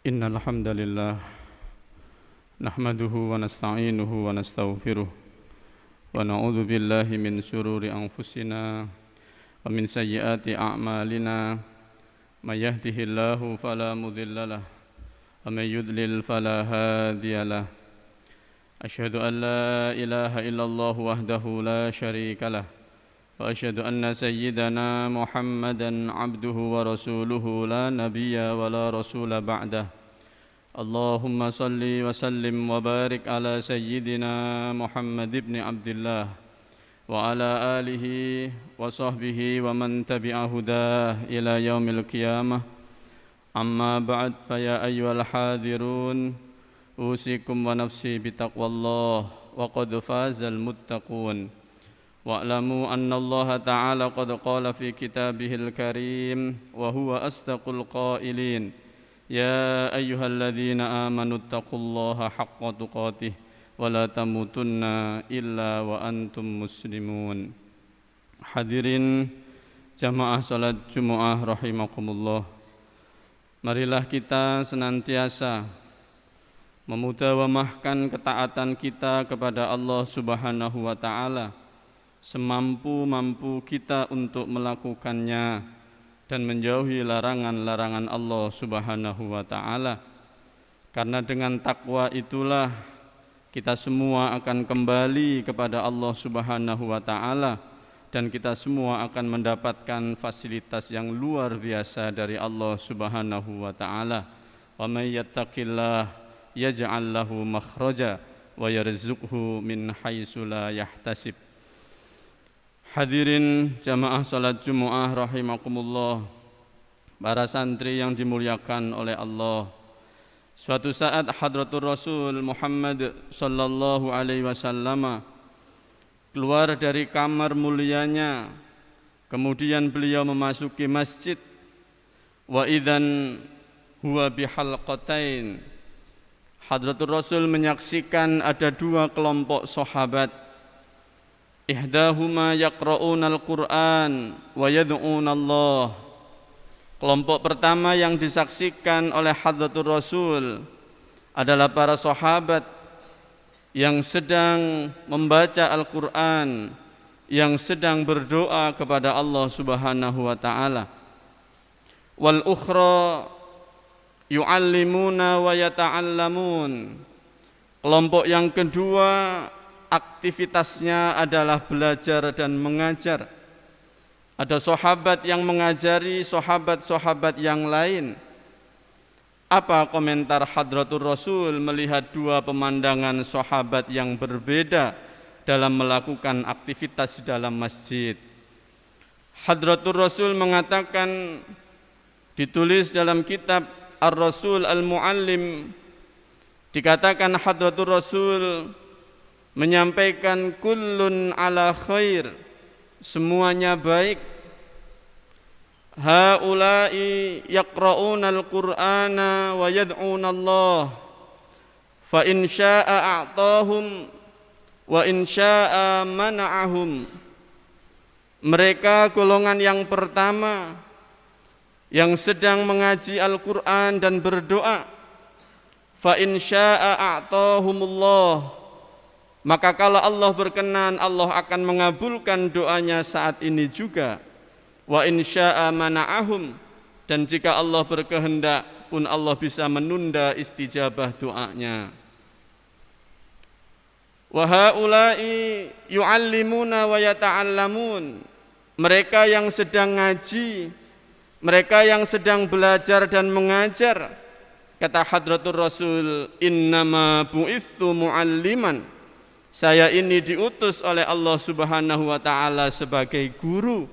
إن الحمد لله نحمده ونستعينه ونستغفره ونعوذ بالله من شرور أنفسنا ومن سيئات أعمالنا من يهده الله فلا مضل له ومن يضلل فلا هادي له أشهد أن لا إله إلا الله وحده لا شريك له وأشهد أن سيدنا محمدًا عبده ورسوله لا نبي ولا رسول بعده اللهم صل وسلم وبارك على سيدنا محمد بن عبد الله وعلى آله وصحبه ومن تبع هداه إلى يوم القيامة أما بعد فيا أيها الحاضرون أوصيكم ونفسي بتقوى الله وقد فاز المتقون واعلموا أن الله تعالى قد قال في كتابه الكريم وهو أصدق القائلين يا أيها الذين آمنوا اتقوا الله حق تقاته ولا تموتن إلا وأنتم مسلمون. Hadirin jamaah salat Jumat rahimakumullah. Marilah kita senantiasa memudawamahkan ketaatan kita kepada Allah Subhanahu wa taala semampu-mampu kita untuk melakukannya dan menjauhi larangan-larangan Allah Subhanahu wa taala. Karena dengan takwa itulah kita semua akan kembali kepada Allah Subhanahu wa taala dan kita semua akan mendapatkan fasilitas yang luar biasa dari Allah Subhanahu wa taala. Wa may yattaqillah yaj'al lahu makhraja wa yarzuqhu min haitsu la yahtasib. Hadirin jamaah salat Jumat rahimakumullah, para santri yang dimuliakan oleh Allah. Suatu saat Hadratur Rasul Muhammad sallallahu alaihi wasallam keluar dari kamar mulianya, kemudian beliau memasuki masjid. Wa idzan huwa bihalqatain. Hadratur Rasul menyaksikan ada dua kelompok sahabat. Ihdahuma yaqra'unal Qur'an wa yad'una Allah. Kelompok pertama yang disaksikan oleh Hadratur Rasul adalah para sahabat yang sedang membaca Al-Qur'an, yang sedang berdoa kepada Allah Subhanahu wa taala. Wal ukhra yu'allimuna wa yata'allamun. Kelompok yang kedua aktivitasnya adalah belajar dan mengajar. Ada sahabat yang mengajari sahabat-sahabat yang lain. Apa komentar Hadratur Rasul melihat dua pemandangan sahabat yang berbeda dalam melakukan aktivitas di dalam masjid? Hadratur Rasul mengatakan, ditulis dalam kitab Ar-Rasul Al-Muallim, dikatakan Hadratur Rasul menyampaikan kullun ala khair, semuanya baik. Haula'i yaqra'unal Qur'ana wa yad'una Allah, fa in syaa'a a'tahum wa in syaa'a mana'ahum. Mereka golongan yang pertama yang sedang mengaji Al-Qur'an dan berdoa. Fa in syaa'a a'tahumullah, maka kalau Allah berkenan, Allah akan mengabulkan doanya saat ini juga. Wa in syaa'a mana'ahum, dan jika Allah berkehendak pun Allah bisa menunda istijabah doanya. Wa haula'i yu'allimuna wa yata'allamun. Mereka yang sedang ngaji, mereka yang sedang belajar dan mengajar. Kata Hadratur Rasul, innama bu'ithu mu'alliman. Saya ini diutus oleh Allah Subhanahu wa taala sebagai guru.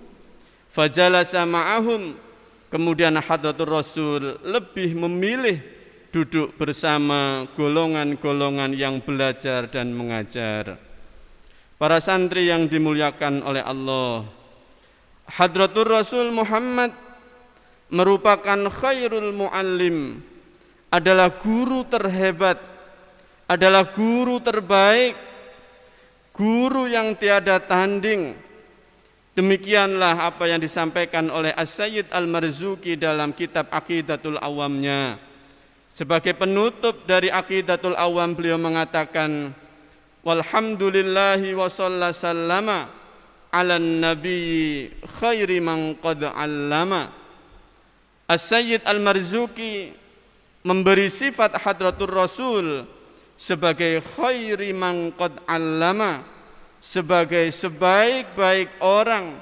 Fajalasa ma'ahum. Kemudian Hadratur Rasul lebih memilih duduk bersama golongan-golongan yang belajar dan mengajar. Para santri yang dimuliakan oleh Allah, Hadratur Rasul Muhammad merupakan khairul muallim, adalah guru terhebat, adalah guru terbaik, guru yang tiada tanding. Demikianlah apa yang disampaikan oleh As-Sayyid Al-Marzuki dalam kitab Aqidatul Awamnya. Sebagai penutup dari Aqidatul Awam, beliau mengatakan, walhamdulillahi wa sallama ala nabiyyi khairi man qad allama. As-Sayyid Al-Marzuki memberi sifat Hadratur Rasul sebagai khairi man qad allama, sebagai sebaik-baik orang,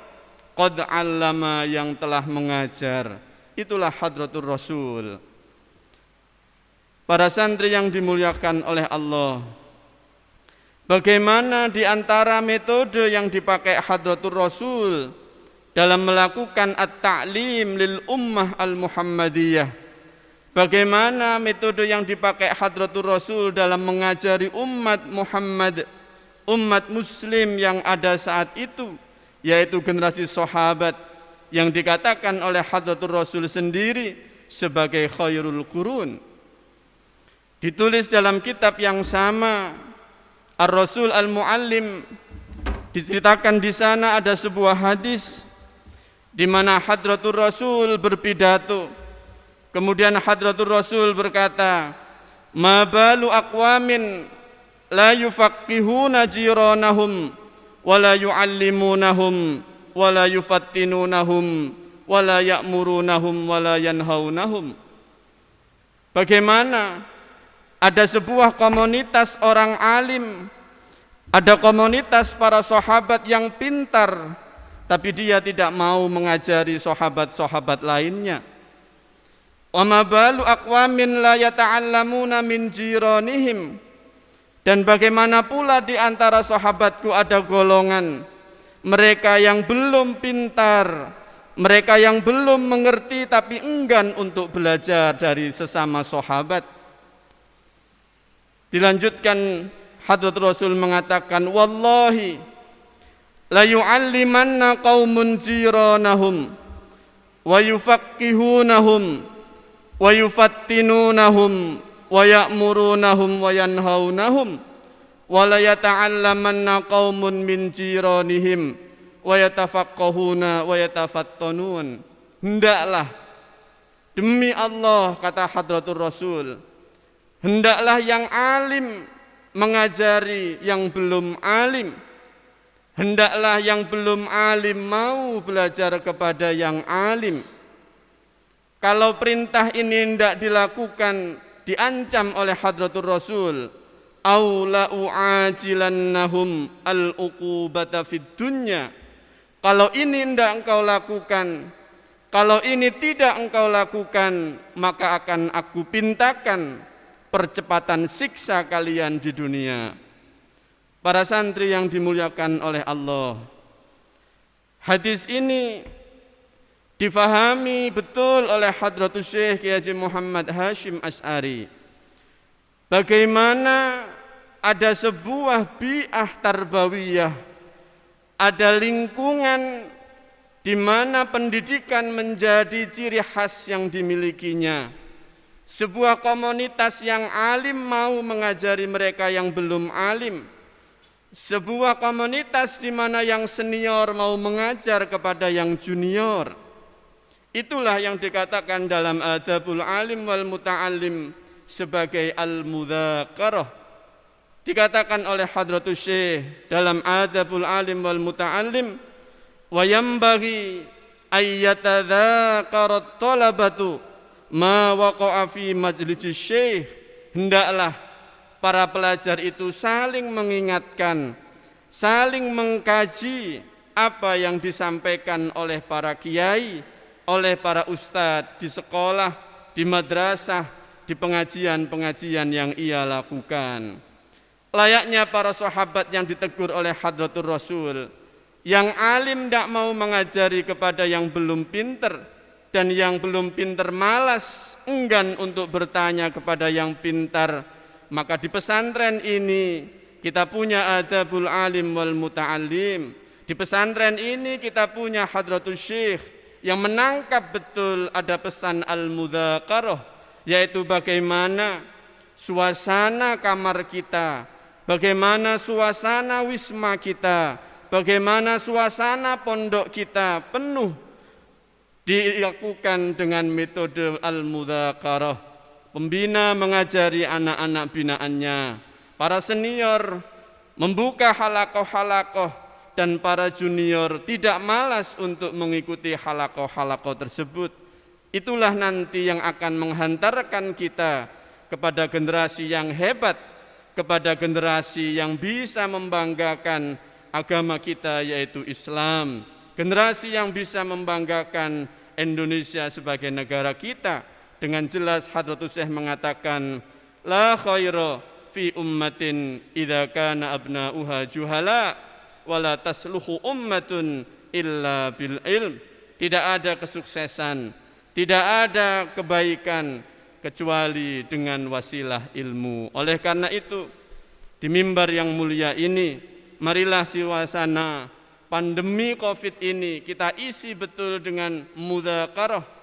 qad allama, yang telah mengajar. Itulah Hadratur Rasul. Para santri yang dimuliakan oleh Allah, bagaimana di antara metode yang dipakai Hadratur Rasul dalam melakukan at-ta'lim lil ummah al-Muhammadiyah? Bagaimana metode yang dipakai Hadratur Rasul dalam mengajari umat Muhammad, umat muslim yang ada saat itu, yaitu generasi sahabat yang dikatakan oleh Hadratur Rasul sendiri sebagai khairul qurun. Ditulis dalam kitab yang sama, Ar-Rasul Al-Muallim, diceritakan di sana ada sebuah hadis di mana Hadratur Rasul berpidato. Kemudian Hadratur Rasul berkata, "Ma balu aqwamin la yufaqqihuna jiranahum wa la yu'allimunahum wa la yufattinunahum wa la ya'murunahum wa la yanhaunahum." Bagaimana ada sebuah komunitas orang alim, ada komunitas para sahabat yang pintar, tapi dia tidak mau mengajari sahabat-sahabat lainnya. Wa ma balu aqwamin la yata'allamuna min jiranihim. Dan bagaimana pula di antara sahabatku ada golongan mereka yang belum pintar, mereka yang belum mengerti tapi enggan untuk belajar dari sesama sahabat. Dilanjutkan, Hadratul Rasul mengatakan, wallahi la yu'allimanna qaumun jiranahum wa yufaqqihunahum wa yufattinunahum wa ya'murunahum wa yanhaunahum wa la yata'allamanna qaumun min jiranihim wa yatafaqqahuna wa yatafattanun. Hendaklah, demi Allah, kata Hadratul Rasul, hendaklah yang alim mengajari yang belum alim. Hendaklah yang belum alim mau belajar kepada yang alim. Kalau perintah ini tidak dilakukan, diancam oleh Hadratul Rasul, au la u'ajilannahum al-uqubata fid dunya. Kalau ini tidak engkau lakukan, kalau ini tidak engkau lakukan, maka akan aku pintakan percepatan siksa kalian di dunia. Para santri yang dimuliakan oleh Allah, hadis ini difahami betul oleh Hadratus Syekh Kiai Haji Muhammad Hashim Asy'ari. Bagaimana ada sebuah bi'ah tarbawiyah, ada lingkungan di mana pendidikan menjadi ciri khas yang dimilikinya. Sebuah komunitas yang alim mau mengajari mereka yang belum alim. Sebuah komunitas di mana yang senior mau mengajar kepada yang junior. Itulah yang dikatakan dalam Adabul Alim wal Muta'allim sebagai al-mudzakarah. Dikatakan oleh Hadratus Syekh dalam Adabul Alim wal Muta'allim, wa yambaghi ayyatadzakarat talabatu ma waqa'a fi majlis syekh. Hendaklah para pelajar itu saling mengingatkan, saling mengkaji apa yang disampaikan oleh para kiai, oleh para ustadz di sekolah, di madrasah, di pengajian-pengajian yang ia lakukan. Layaknya para sahabat yang ditegur oleh Hadratul Rasul, yang alim tidak mau mengajari kepada yang belum pinter, dan yang belum pintar malas, enggan untuk bertanya kepada yang pintar. Maka di pesantren ini kita punya Adabul Alim wal Muta'allim. Di pesantren ini kita punya Hadratus Syekh yang menangkap betul ada pesan al-mudzakarah, yaitu bagaimana suasana kamar kita, bagaimana suasana wisma kita, bagaimana suasana pondok kita penuh dilakukan dengan metode al-mudzakarah, pembina mengajari anak-anak binaannya, para senior membuka halakoh-halakoh, dan para junior tidak malas untuk mengikuti halakoh-halakoh tersebut. Itulah nanti yang akan menghantarkan kita kepada generasi yang hebat, kepada generasi yang bisa membanggakan agama kita yaitu Islam, generasi yang bisa membanggakan Indonesia sebagai negara kita. Dengan jelas Hadratus Syekh mengatakan, la khaira fi ummatin idza kana abna'uha juhala wala tasluhu ummatun illa bil ilm. Tidak ada kesuksesan, tidak ada kebaikan kecuali dengan wasilah ilmu. Oleh karena itu, di mimbar yang mulia ini, marilah suasana pandemi Covid ini kita isi betul dengan mudzakarah.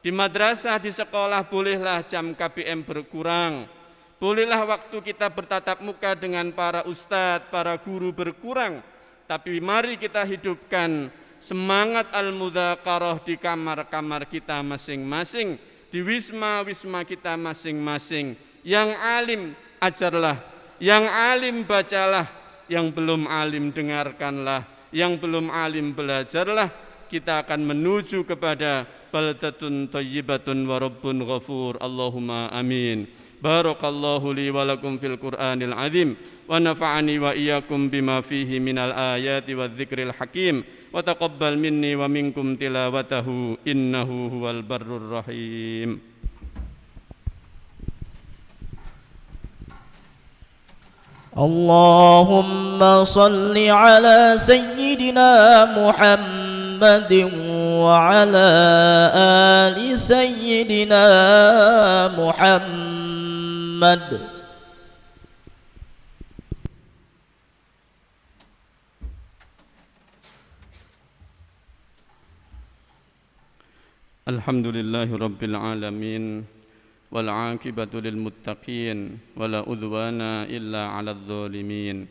Di madrasah, di sekolah bolehlah jam KBM berkurang, bolehlah waktu kita bertatap muka dengan para ustadz, para guru berkurang. Tapi mari kita hidupkan semangat al-mudzakarah di kamar-kamar kita masing-masing, di wisma-wisma kita masing-masing. Yang alim ajarlah, yang alim bacalah, yang belum alim dengarkanlah, yang belum alim belajarlah. Kita akan menuju kepada baldatun thayyibatun wa rabbun ghafur. Allahumma amin. Barakallahu li wa lakum fil Qur'anil azim wa nafa'ani wa iyyakum bima fihi minal ayati wadh-dhikril hakim wa taqabbal minni wa minkum tilawatahu innahu huwal barrur rahim. Allahumma salli ala sayyidina Muhammadin wa ala ali sayyidina Muhammad. Alhamdulillahi rabbil alamin wal aqibatu lil muttaqin wala udwana illa 'alal zalimin.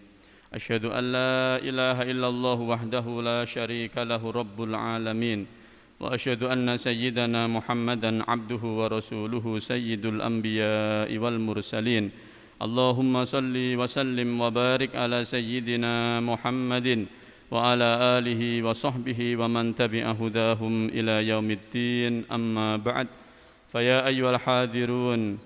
Asyhadu an la ilaha illallah wahdahu la syarika lahu rabbul alamin wa asyhadu anna sayyidana Muhammadan abduhu wa rasuluhu sayyidul anbiya'i wal mursalin. Allahumma salli wa sallim wa barik ala sayyidina Muhammadin wa ala alihi wa sahbihi wa man tabi'a hudahum ila yaumiddin. Amma ba'd. Faya ayyuhal hadirun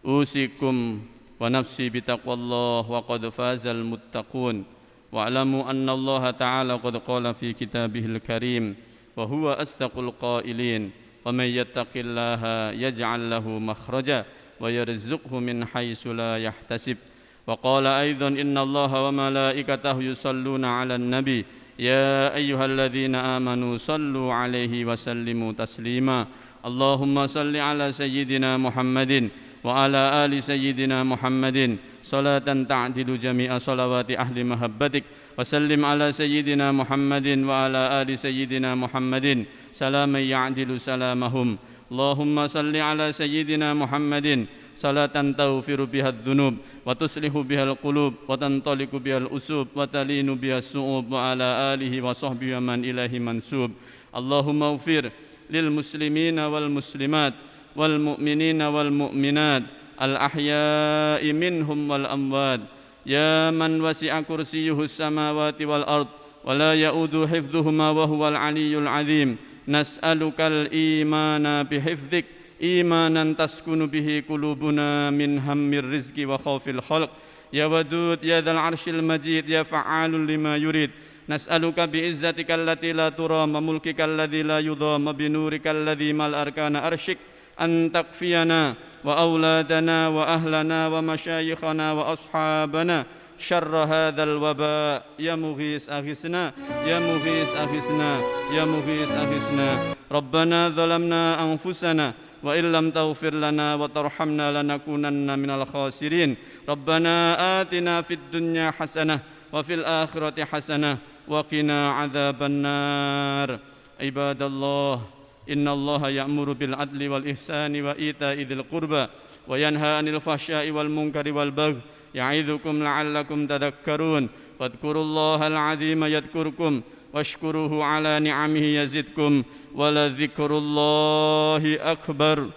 usikum wa nafsi bitaqwallah wa qad fazal muttaqun wa alamu anna Allah ta'ala qad qala fi kitabihil karim wa huwa asdaqul qailin wa man yattaqillaha yaj'al lahu makhraja wa yarzuqhu min haitsu la yahtasib wa qala aidan inna Allaha wa malaikatahu yusalluna 'alan nabi ya ayyuhalladzina amanu sallu 'alaihi wa sallimu taslima. Allahumma salli ala sayyidina Muhammadin wa ala ali sayyidina Muhammadin salatan ta'dilu jami'a salawati ahli mahabbatik wa sallim ala sayyidina Muhammadin wa ala ali sayyidina Muhammadin salaman ya'dilu salamahum. Allahumma salli ala sayyidina Muhammadin salatan taghfiru biha adh-dhunub wa tuslihu biha al-qulub wa tantaliqu biha al-usub wa talinu biha as-su'ub wa ala alihi wa sahbihi wa man ilahi mansub. Allahumma ighfir lil muslimina wal muslimat wal mu'minina wal mu'minat al ahya'i minhum wal amwat ya man wasi'a kursiyyuhu samawati wal ard wa la ya'udu hifdhuhuma wa huwal aliyyul azim. Nas'alukal imana bihifdzik imanan taskunu bihi qulubuna min hammir rizqi wa khawfil khalq ya wadud ya dzal arsyil majid ya fa'alul lima yurid. Nas'aluka bi'izzatika allati la turam wa mulkika alladhi la yudham wa binurika alladhi mal arkana arsyik an takfiyana wa auladana wa ahlana wa masyayikhana wa ashabana syarra hadzal waba ya mughis aghisna ya mughis aghisna ya mughis aghisna. Rabbana zalamna anfusana wa illam taghfir lana wa tarhamna lanakunanna minal khasirin. Rabbana atina fid dunya hasanah wa fil akhirati hasanah wa qina adzaban nar. Ibadallah, innallaha ya'muru bil adli wal ihsani wa ita'i dzil qurba wa yanha 'anil fahsya'i wal munkari wal baghi ya'idzukum la'allakum tadhakkarun. Fadhkurullahal 'azima yadhkurkum washkuruhu 'ala ni'amihi yazidkum wa la dzikrullahi akbar.